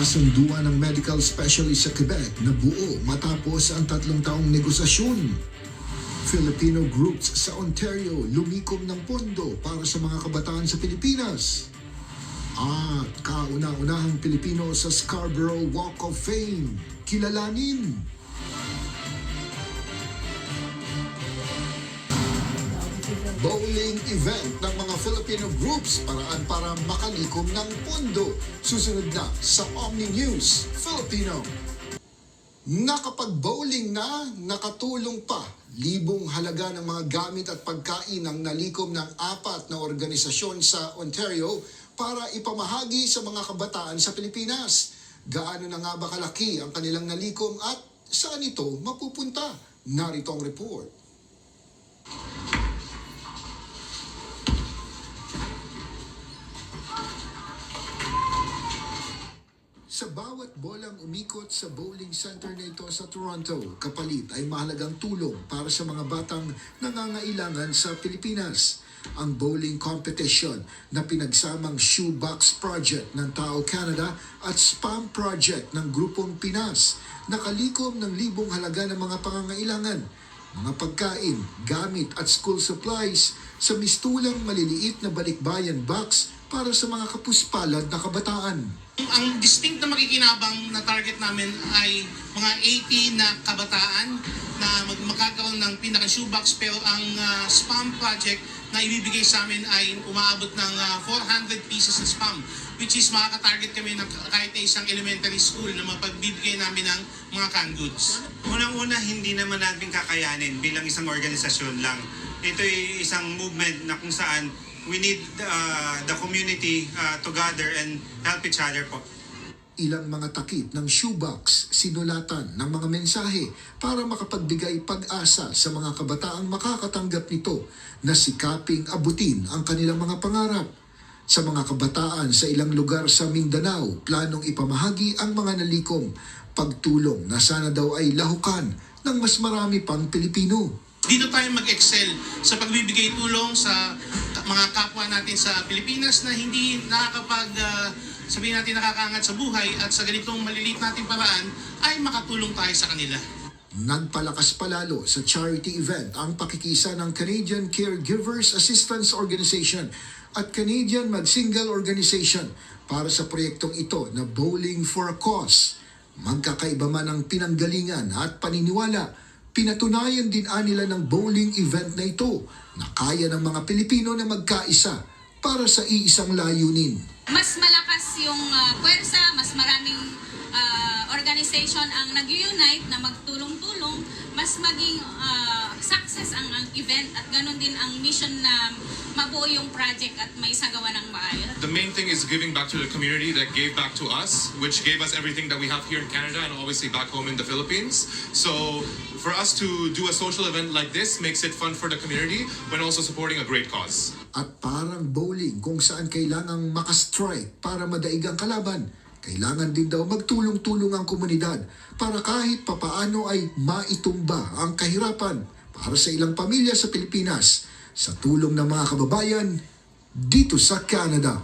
Kasunduan ng medical specialist sa Quebec na buo matapos ang 3 taong negosasyon. Filipino groups sa Ontario lumikom ng pondo para sa mga kabataan sa Pilipinas. At kauna-unahang Pilipino sa Scarborough Walk of Fame, kilalanin. Bowling event ng mga Filipino groups paraan para makalikom ng pondo. Susunod na sa Omni News Filipino. Nakapag-bowling na, nakatulong pa. Libong halaga ng mga gamit at pagkain ang nalikom ng 4 na organisasyon sa Ontario para ipamahagi sa mga kabataan sa Pilipinas. Gaano na nga ba kalaki ang kanilang nalikom at saan ito mapupunta? Narito ang report. Sa bawat bolang umikot sa bowling center na ito sa Toronto, kapalit ay mahalagang tulong para sa mga batang nangangailangan sa Pilipinas. Ang bowling competition na pinagsamang Shoebox Project ng Tao Canada at Spam Project ng Grupong Pinas, nakalikom ng libong halaga ng mga pangangailangan, mga pagkain, gamit at school supplies sa mistulang maliliit na balikbayan box para sa mga kapuspalad na kabataan. Ang distinct na makikinabang na target namin ay mga 80 na kabataan na magkakaroon ng pinaka-shoebox, pero ang spam project na ibibigay sa amin ay umaabot ng 400 pieces na spam, which is makaka-target kami ng kahit na isang elementary school na mapagbibigay namin ng mga canned goods. Unang-una, hindi naman natin kakayanin bilang isang organisasyon lang. Ito ay isang movement na kung saan we need the community to gather and help each other po. Ilang mga takip ng shoebox, sinulatan ng mga mensahe para makapagbigay pag-asa sa mga kabataang makakatanggap nito na sikaping abutin ang kanilang mga pangarap. Sa mga kabataan sa ilang lugar sa Mindanao, planong ipamahagi ang mga nalikom, pagtulong na sana daw ay lahukan ng mas marami pang Pilipino. Dito tayo mag-excel sa pagbibigay tulong sa mga kapwa natin sa Pilipinas na hindi sabihin natin nakakaangat sa buhay, at sa ganitong maliliit nating paraan ay makatulong tayo sa kanila. Nagpalakas palalo sa charity event ang pakikisa ng Canadian Caregivers Assistance Organization at Canadian Mag-Single Organization para sa proyektong ito na Bowling for a Cause. Magkakaiba man ang pinanggalingan at paniniwala, pinatunayan din nila ng bowling event na ito na kaya ng mga Pilipino na magkaisa para sa iisang layunin. Mas malakas yung puwersa, mas maraming organization ang nag-unite na magtulong-tulong, mas maging success ang event at ganun din ang mission na mabuo yung project at maisagawa ng maayos. The main thing is giving back to the community that gave back to us, which gave us everything that we have here in Canada and obviously back home in the Philippines. So for us to do a social event like this makes it fun for the community when also supporting a great cause. At parang bowling kung saan kailangang makastrike para madaig ang kalaban, kailangan din daw magtulong-tulong ang komunidad para kahit papaano ay maitumba ang kahirapan para sa ilang pamilya sa Pilipinas sa tulong ng mga kababayan dito sa Canada.